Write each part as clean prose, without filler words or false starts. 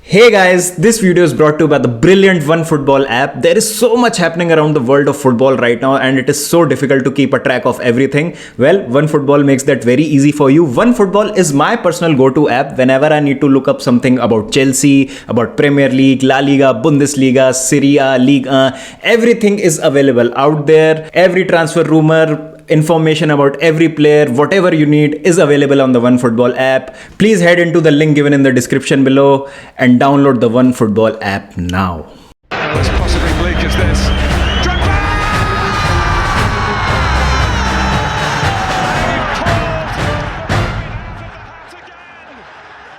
Hey guys, this video is brought to you by the brilliant OneFootball app. There is so much happening around the world of football right now and it is so difficult to keep a track of everything. Well, OneFootball makes that very easy for you. OneFootball is my personal go-to app whenever I need to look up something about Chelsea, about Premier League, La Liga, Bundesliga, Serie A, Ligue 1. Everything is available out there. Every transfer rumor, information about every player, whatever you need is available on the OneFootball app. Please head into the link given in the description below and download the OneFootball app now. As possibly bleak as this.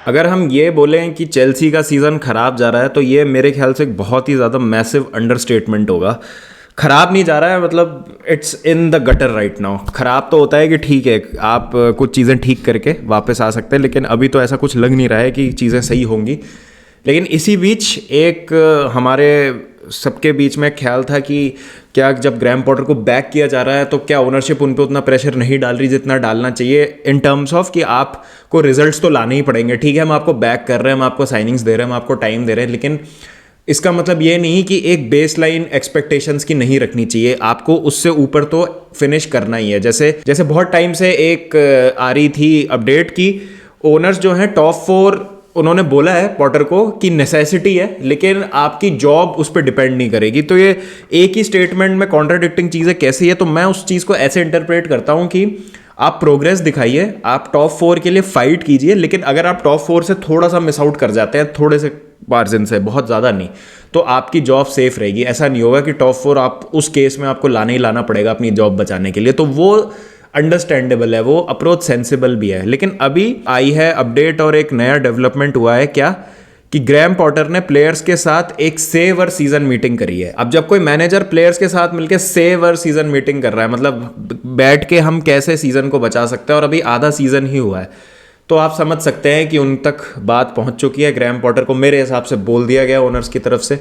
अगर हम ये बोलें कि Chelsea का season ख़राब जा रहा है तो ये मेरे ख्याल से एक बहुत ही ज़्यादा मैसिव अंडरस्टेटमेंट होगा। ख़राब नहीं जा रहा है, मतलब it's in the gutter right now. ख़राब तो होता है कि ठीक है, आप कुछ चीज़ें ठीक करके वापस आ सकते हैं, लेकिन अभी तो ऐसा कुछ लग नहीं रहा है कि चीज़ें सही होंगी। लेकिन इसी बीच एक हमारे सबके बीच में ख्याल था कि क्या जब ग्रैम पॉटर को बैक किया जा रहा है तो क्या ओनरशिप उन पर उतना प्रेशर नहीं डाल रही जितना डालना चाहिए, इन टर्म्स ऑफ कि आपको रिजल्ट्स तो लाने ही पड़ेंगे। ठीक है, हम आपको बैक कर रहे हैं, हम आपको साइनिंग्स दे रहे हैं, हम आपको टाइम दे रहे हैं, लेकिन इसका मतलब ये नहीं कि एक बेस लाइन एक्सपेक्टेशंस की नहीं रखनी चाहिए। आपको उससे ऊपर तो फिनिश करना ही है। जैसे बहुत टाइम से एक आ रही थी अपडेट की ओनर्स जो हैं टॉप 4, उन्होंने बोला है पॉटर को कि नेसेसिटी है, लेकिन आपकी जॉब उस पर डिपेंड नहीं करेगी। तो ये एक ही स्टेटमेंट में कॉन्ट्राडिक्टिंग चीज़ें कैसी है, तो मैं उस चीज़ को ऐसे इंटरप्रेट करता हूँ कि आप प्रोग्रेस दिखाइए, आप टॉप 4 के लिए फाइट कीजिए, लेकिन अगर आप टॉप 4 से थोड़ा सा मिस आउट कर जाते हैं, थोड़े से मार्जिन से, बहुत ज़्यादा नहीं, तो आपकी जॉब सेफ रहेगी। ऐसा नहीं होगा कि टॉप 4 आप उस केस में आपको लाना ही लाना पड़ेगा अपनी जॉब बचाने के लिए। तो वो अंडरस्टैंडेबल है, वो अप्रोच सेंसिबल भी है। लेकिन अभी आई है अपडेट और एक नया डेवलपमेंट हुआ है क्या कि ग्रैम पॉटर ने प्लेयर्स के साथ एक सेवर सीजन मीटिंग करी है। अब जब कोई मैनेजर प्लेयर्स के साथ मिलकर सेवर सीजन मीटिंग कर रहा है, मतलब बैठ के हम कैसे सीजन को बचा सकते हैं, और अभी आधा सीजन ही हुआ है, तो आप समझ सकते हैं कि उन तक बात पहुंच चुकी है। ग्रैम पॉटर को मेरे हिसाब से बोल दिया गया ओनर्स की तरफ से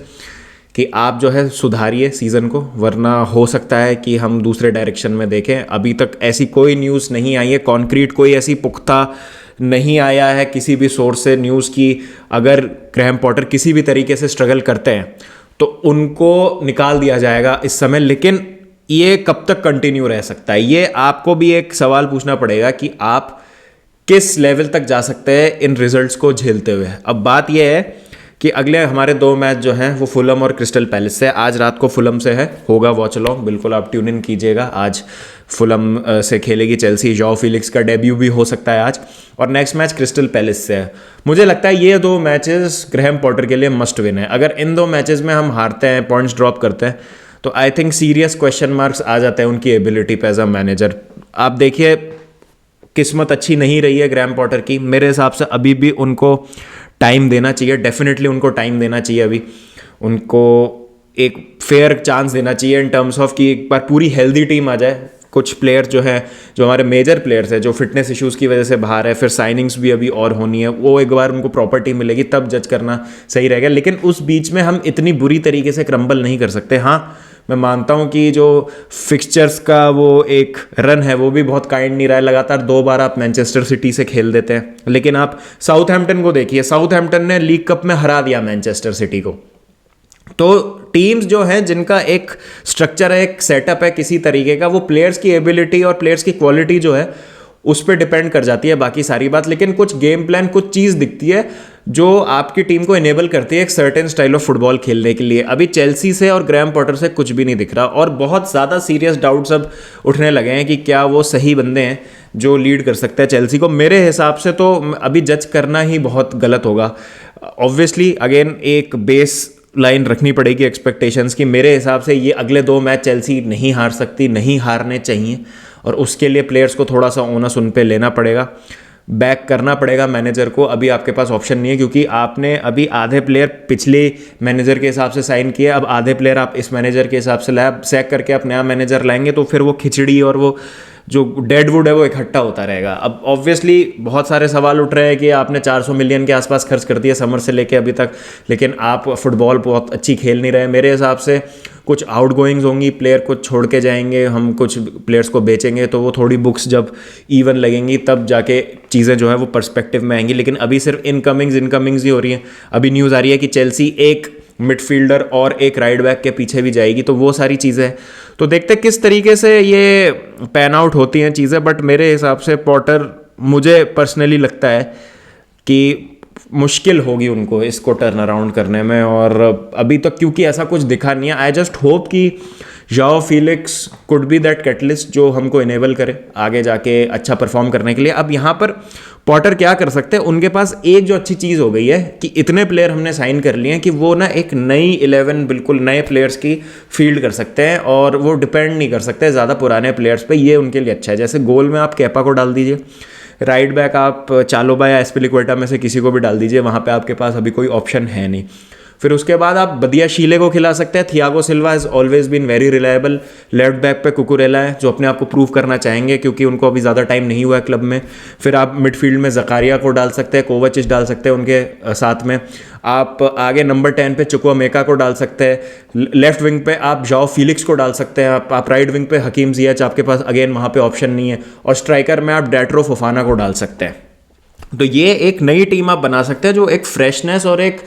कि आप जो है सुधारिए सीज़न को, वरना हो सकता है कि हम दूसरे डायरेक्शन में देखें। अभी तक ऐसी कोई न्यूज़ नहीं आई है, कॉन्क्रीट कोई ऐसी पुख्ता नहीं आया है किसी भी सोर्स से न्यूज़ की अगर ग्रैम पॉटर किसी भी तरीके से स्ट्रगल करते हैं तो उनको निकाल दिया जाएगा इस समय। लेकिन ये कब तक कंटिन्यू रह सकता है, ये आपको भी एक सवाल पूछना पड़ेगा कि आप किस लेवल तक जा सकते हैं इन रिजल्ट्स को झेलते हुए। अब बात यह है कि अगले हमारे 2 मैच जो हैं वो फुलम और क्रिस्टल पैलेस से। आज रात को फुलम से है, होगा वॉच अलॉन्ग, बिल्कुल आप ट्यून इन कीजिएगा। आज फुलम से खेलेगी चेल्सी, जॉ फिलिक्स का डेब्यू भी हो सकता है आज, और नेक्स्ट मैच क्रिस्टल पैलेस से है। मुझे लगता है ये 2 मैचेस ग्रैम पॉटर के लिए मस्ट विन है। अगर इन 2 मैचेस में हम हारते हैं, पॉइंट्स ड्रॉप करते हैं, तो I think serious question marks आ जाते हैं उनकी एबिलिटी पे एज अ मैनेजर। आप देखिए, किस्मत अच्छी नहीं रही है ग्रैम पॉटर की। मेरे हिसाब से अभी भी उनको टाइम देना चाहिए, डेफिनेटली उनको टाइम देना चाहिए। अभी उनको एक फेयर चांस देना चाहिए इन टर्म्स ऑफ कि एक बार पूरी हेल्दी टीम आ जाए। कुछ प्लेयर जो हैं, जो हमारे मेजर प्लेयर्स हैं, जो फिटनेस इश्यूज़ की वजह से बाहर है, फिर साइनिंग्स भी अभी और होनी है, वो एक बार उनको प्रॉपर टीम मिलेगी तब जज करना सही रहेगा। लेकिन उस बीच में हम इतनी बुरी तरीके से क्रम्बल नहीं कर सकते। हाँ, मैं मानता हूँ कि जो फिक्सचर्स का वो एक रन है वो भी बहुत काइंड नहीं रहा है। लगातार 2 बार आप मैनचेस्टर सिटी से खेल देते हैं, लेकिन आप साउथहैम्पटन को देखिए, साउथहैम्पटन ने लीग कप में हरा दिया मैनचेस्टर सिटी को। तो टीम्स जो हैं जिनका एक स्ट्रक्चर है, एक सेटअप है किसी तरीके का, वो प्लेयर्स की एबिलिटी और प्लेयर्स की क्वालिटी जो है उस पर डिपेंड कर जाती है बाकी सारी बात। लेकिन कुछ गेम प्लान, कुछ चीज़ दिखती है जो आपकी टीम को इनेबल करती है एक सर्टेन स्टाइल ऑफ फुटबॉल खेलने के लिए। अभी चेल्सी से और ग्रैम पॉटर से कुछ भी नहीं दिख रहा, और बहुत ज़्यादा सीरियस डाउट्स अब उठने लगे हैं कि क्या वो सही बंदे हैं जो लीड कर सकते हैं चेल्सी को। मेरे हिसाब से तो अभी जज करना ही बहुत गलत होगा। ऑब्वियसली अगेन एक बेस लाइन रखनी पड़ेगी एक्सपेक्टेशंस की। मेरे हिसाब से ये अगले 2 मैच चेल्सी नहीं हार सकती, नहीं हारने चाहिए, और उसके लिए प्लेयर्स को थोड़ा सा ओनस उन पे लेना पड़ेगा, बैक करना पड़ेगा मैनेजर को। अभी आपके पास ऑप्शन नहीं है, क्योंकि आपने अभी आधे प्लेयर पिछले मैनेजर के हिसाब से साइन किए, अब आधे प्लेयर आप इस मैनेजर के हिसाब से लाए। सैक करके आप नया मैनेजर लाएंगे तो फिर वो खिचड़ी और वो जो डेड वुड है वो इकट्ठा होता रहेगा। अब ऑब्वियसली बहुत सारे सवाल उठ रहे हैं कि आपने 400 मिलियन के आसपास खर्च कर दिया समर से लेके अभी तक, लेकिन आप फुटबॉल बहुत अच्छी खेल नहीं रहे। मेरे हिसाब से कुछ आउटगोइंग्स होंगी, प्लेयर को छोड़ के जाएंगे, हम कुछ प्लेयर्स को बेचेंगे, तो वो थोड़ी बुक्स जब इवन लगेंगी तब जाके चीज़ें जो है वो पर्सपेक्टिव में आएंगी। लेकिन अभी सिर्फ इनकमिंग्स ही हो रही हैं। अभी न्यूज़ आ रही है कि चेल्सी एक मिडफील्डर और एक राइट बैक के पीछे भी जाएगी, तो वो सारी चीज़ें हैं। तो देखते हैं किस तरीके से ये पैन आउट होती हैं चीज़ें। बट मेरे हिसाब से पॉटर, मुझे पर्सनली लगता है कि मुश्किल होगी उनको इसको टर्न अराउंड करने में, और अभी तक क्योंकि ऐसा कुछ दिखा नहीं है। आई जस्ट होप कि जाओ Felix could be that catalyst जो हमको इनेबल करे आगे जाके अच्छा परफॉर्म करने के लिए। अब यहाँ पर पॉटर क्या कर सकते हैं, उनके पास एक जो अच्छी चीज़ हो गई है कि इतने प्लेयर हमने साइन कर लिए हैं कि वो ना एक नई 11 बिल्कुल नए प्लेयर्स की फील्ड कर सकते हैं, और वो डिपेंड नहीं कर सकते ज़्यादा पुराने प्लेयर्स पे। ये उनके लिए अच्छा है। जैसे गोल में आप केपा को डाल दीजिए, राइट बैक आप चालोबा या एस्पिलिक्वेटा में से किसी को भी डाल दीजिए, वहाँ पे आपके पास अभी कोई ऑप्शन है नहीं। फिर उसके बाद आप बदिया शीले को खिला सकते हैं। Thiago Silva has always been very reliable. Left back पे कुकुरेला है जो अपने आप को प्रूव करना चाहेंगे क्योंकि उनको अभी ज़्यादा टाइम नहीं हुआ है क्लब में। फिर आप मिडफील्ड में जकारिया को डाल सकते हैं, कोवाचिच डाल सकते हैं उनके साथ में। आप आगे नंबर 10 पे चुक्वामेका को डाल सकते हैं। लेफ्ट विंग पे आप जाओ फीलिक्स को डाल सकते हैं। आप राइट विंग पे हकीम जियाच, आपके पास अगेन वहाँ पे ऑप्शन नहीं है। और स्ट्राइकर में आप डैट्रो फोफाना को डाल सकते हैं। तो ये एक नई टीम आप बना सकते हैं जो एक फ्रेशनेस और एक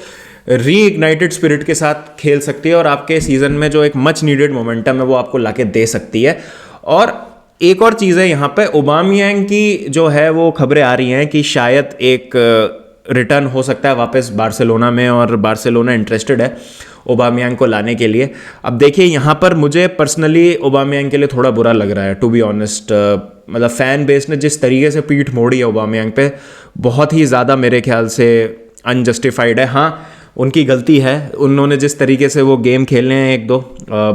रीइग्नाइटेड स्पिरिट के साथ खेल सकती है, और आपके सीजन में जो एक मच नीडेड मोमेंटम है वो आपको लाके दे सकती है। और एक और चीज़ है यहाँ पे, ओबामियांग की जो है वो खबरें आ रही हैं कि शायद एक रिटर्न हो सकता है वापस बार्सिलोना में, और बार्सिलोना इंटरेस्टेड है ओबामियांग को लाने के लिए। अब देखिए यहाँ पर मुझे पर्सनली ओबामियांग के लिए थोड़ा बुरा लग रहा है, टू बी ऑनेस्ट। मतलब फ़ैन बेस ने जिस तरीके से पीठ मोड़ी है ओबामियांग पे, बहुत ही ज़्यादा मेरे ख्याल से अनजस्टिफाइड है। हाँ, उनकी गलती है, उन्होंने जिस तरीके से वो गेम खेले हैं एक दो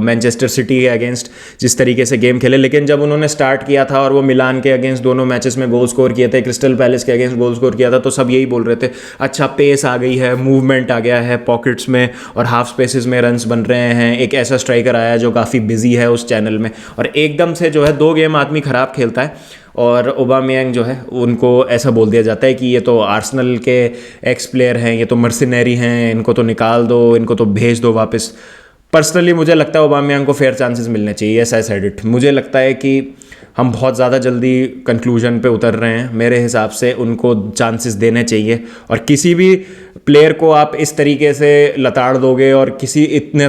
मैनचेस्टर सिटी के अगेंस्ट जिस तरीके से गेम खेले, लेकिन जब उन्होंने स्टार्ट किया था और वो मिलान के अगेंस्ट दोनों मैचेस में गोल स्कोर किए थे, क्रिस्टल पैलेस के अगेंस्ट गोल स्कोर किया था, तो सब यही बोल रहे थे अच्छा पेस आ गई है, मूवमेंट आ गया है पॉकेट्स में और हाफ स्पेसेस में रन्स बन रहे हैं, एक ऐसा स्ट्राइकर आया जो काफ़ी बिजी है उस चैनल में। और एकदम से जो है 2 गेम आदमी ख़राब खेलता है और ओबामियांग जो है उनको ऐसा बोल दिया जाता है कि ये तो आर्सेनल के एक्स प्लेयर हैं, ये तो मर्सिनरी हैं, इनको तो निकाल दो, इनको तो भेज दो वापस। पर्सनली मुझे लगता है ओबामियांग को फेयर चांसेस मिलने चाहिए। Yes I said it. मुझे लगता है कि हम बहुत ज़्यादा जल्दी कंक्लूजन पे उतर रहे हैं। मेरे हिसाब से उनको चांसेस देने चाहिए, और किसी भी प्लेयर को आप इस तरीके से लताड़ दोगे और किसी इतने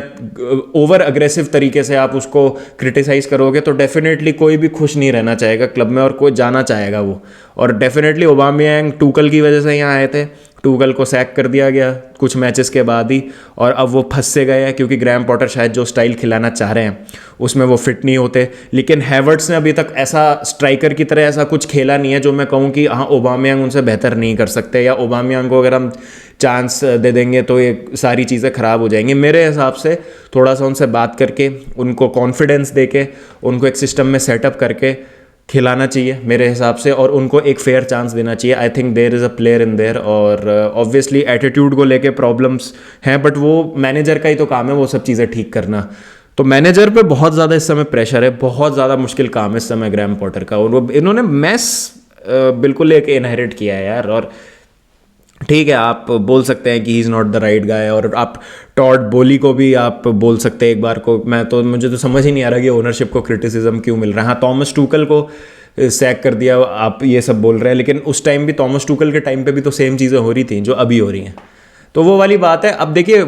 ओवर अग्रेसिव तरीके से आप उसको क्रिटिसाइज़ करोगे तो डेफिनेटली कोई भी खुश नहीं रहना चाहेगा क्लब में और कोई जाना चाहेगा वो। और डेफिनेटली ओबामियांग टूकल की वजह से यहाँ आए थे, टूकल को सैक कर दिया गया कुछ मैचेस के बाद ही, और अब वो फंस से गए हैं क्योंकि ग्रैम पॉटर शायद जो स्टाइल खिलाना चाह रहे हैं उसमें वो फिट नहीं होते। लेकिन हैवर्ट्स ने अभी तक ऐसा स्ट्राइकर की तरह ऐसा कुछ खेला नहीं है जो मैं कहूँ कि हाँ ओबामियांग उनसे बेहतर नहीं कर सकते, या ओबामियांग को अगर हम चांस दे देंगे तो ये सारी चीज़ें ख़राब हो जाएंगी। मेरे हिसाब से थोड़ा सा उनसे बात करके, उनको कॉन्फिडेंस दे के, उनको एक सिस्टम में सेटअप करके खिलाना चाहिए मेरे हिसाब से, और उनको एक फेयर चांस देना चाहिए। I think there is a player in there. और ऑब्वियसली एटीट्यूड को लेके प्रॉब्लम्स हैं, बट वो मैनेजर का ही तो काम है वो सब चीज़ें ठीक करना। तो मैनेजर पे बहुत ज़्यादा इस समय प्रेशर है, बहुत ज़्यादा मुश्किल काम है इस समय ग्रैम पॉटर का, और वो इन्होंने मैस बिल्कुल एक इनहेरिट किया है यार। और ठीक है, आप बोल सकते हैं कि he is not the right guy, और आप टॉड बोली को भी आप बोल सकते हैं एक बार को। मुझे तो समझ ही नहीं आ रहा कि ओनरशिप को क्रिटिसिज्म क्यों मिल रहा है। हाँ, थॉमस टूकल को सैक कर दिया, आप ये सब बोल रहे हैं, लेकिन उस टाइम भी थॉमस टूकल के टाइम पे भी तो सेम चीज़ें हो रही थी जो अभी हो रही हैं, तो वो वाली बात है। अब देखिए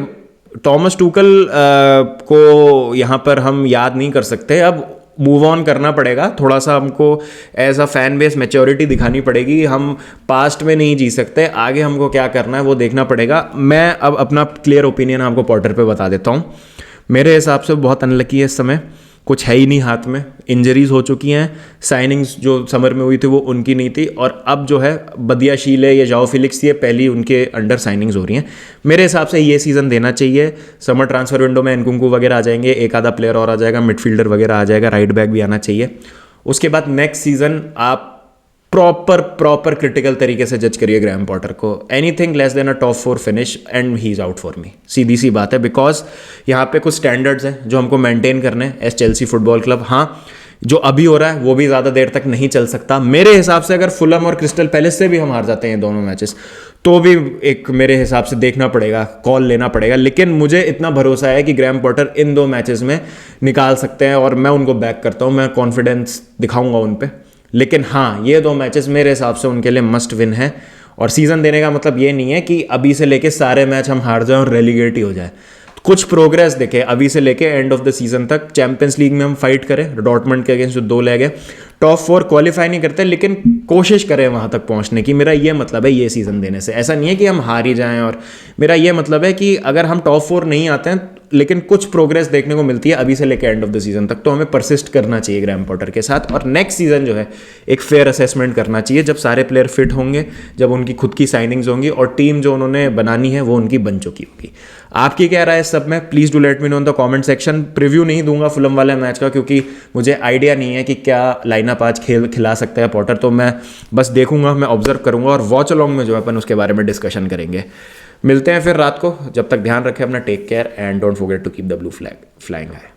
थॉमस टूकल को यहाँ पर हम याद नहीं कर सकते, अब मूव ऑन करना पड़ेगा। थोड़ा सा हमको as a fan base maturity दिखानी पड़ेगी। हम पास्ट में नहीं जी सकते, आगे हमको क्या करना है वो देखना पड़ेगा। मैं अब अपना क्लियर ओपिनियन आपको पॉटर पे बता देता हूँ। मेरे हिसाब से बहुत अनलकी है इस समय, कुछ है ही नहीं हाथ में, इंजरीज हो चुकी हैं, साइनिंग्स जो समर में हुई थी वो उनकी नहीं थी, और अब जो है बदिया शीले या जाओ फिलिक्स ये पहली उनके अंडर साइनिंग्स हो रही हैं। मेरे हिसाब से ये सीज़न देना चाहिए। समर ट्रांसफर विंडो में एनकुंकू वगैरह आ जाएंगे, एक आधा प्लेयर और आ जाएगा, मिडफील्डर वगैरह आ जाएगा, राइट बैक भी आना चाहिए। उसके बाद नेक्स्ट सीज़न आप प्रॉपर क्रिटिकल तरीके से जज करिए ग्रैम पॉटर को। Anything less than a top 4 finish and he is out for me. सीधी सी बात है, बिकॉज यहाँ पे कुछ स्टैंडर्ड्स हैं जो हमको मेंटेन करने हैं एज चेल्सी फुटबॉल क्लब। हाँ, जो अभी हो रहा है वो भी ज़्यादा देर तक नहीं चल सकता मेरे हिसाब से। अगर फुलम और क्रिस्टल पैलेस से भी हम हार जाते हैं दोनों मैचेस तो भी एक मेरे हिसाब से देखना पड़ेगा, कॉल लेना पड़ेगा। लेकिन मुझे इतना भरोसा है कि ग्रैम पॉटर इन 2 मैचेस में निकाल सकते हैं और मैं उनको बैक करता हूँ, मैं कॉन्फिडेंस दिखाऊंगा उन पे। लेकिन हाँ, ये 2 मैचेस मेरे हिसाब से उनके लिए मस्ट विन है। और सीज़न देने का मतलब ये नहीं है कि अभी से लेके सारे मैच हम हार जाएं और रेलीगेट ही हो जाए। कुछ प्रोग्रेस देखे अभी से लेके एंड ऑफ द सीजन तक। चैंपियंस लीग में हम फाइट करें, डॉर्टमंड के अगेंस्ट जो 2 लेग है, टॉप 4 क्वालिफाई नहीं करते लेकिन कोशिश करें वहां तक पहुंचने की। मेरा ये मतलब है ये सीजन देने से। ऐसा नहीं है कि हम हार ही जाएं, और मेरा ये मतलब है कि अगर हम टॉप 4 नहीं आते हैं लेकिन कुछ प्रोग्रेस देखने को मिलती है अभी से लेकर एंड ऑफ द सीजन तक, तो हमें परसिस्ट करना चाहिए ग्रैम पॉटर के साथ। और नेक्स्ट सीजन जो है एक फेयर असेसमेंट करना चाहिए जब सारे प्लेयर फिट होंगे, जब उनकी खुद की साइनिंग्स होंगी और टीम जो उन्होंने बनानी है वो उनकी बन चुकी होगी। आपकी क्या राय है इस सब में? Please do let me know in the comment section. Preview नहीं दूंगा फुलम वाले मैच का क्योंकि मुझे आइडिया नहीं है कि क्या लाइनअप आज खिला सकता है पॉटर, तो मैं बस देखूंगा, मैं ऑब्जर्व करूंगा और वॉच अलॉन्ग में जो है अपन उसके बारे में डिस्कशन करेंगे। मिलते हैं फिर रात को, जब तक ध्यान रखें अपना, take care and don't forget to keep the blue flag flying high.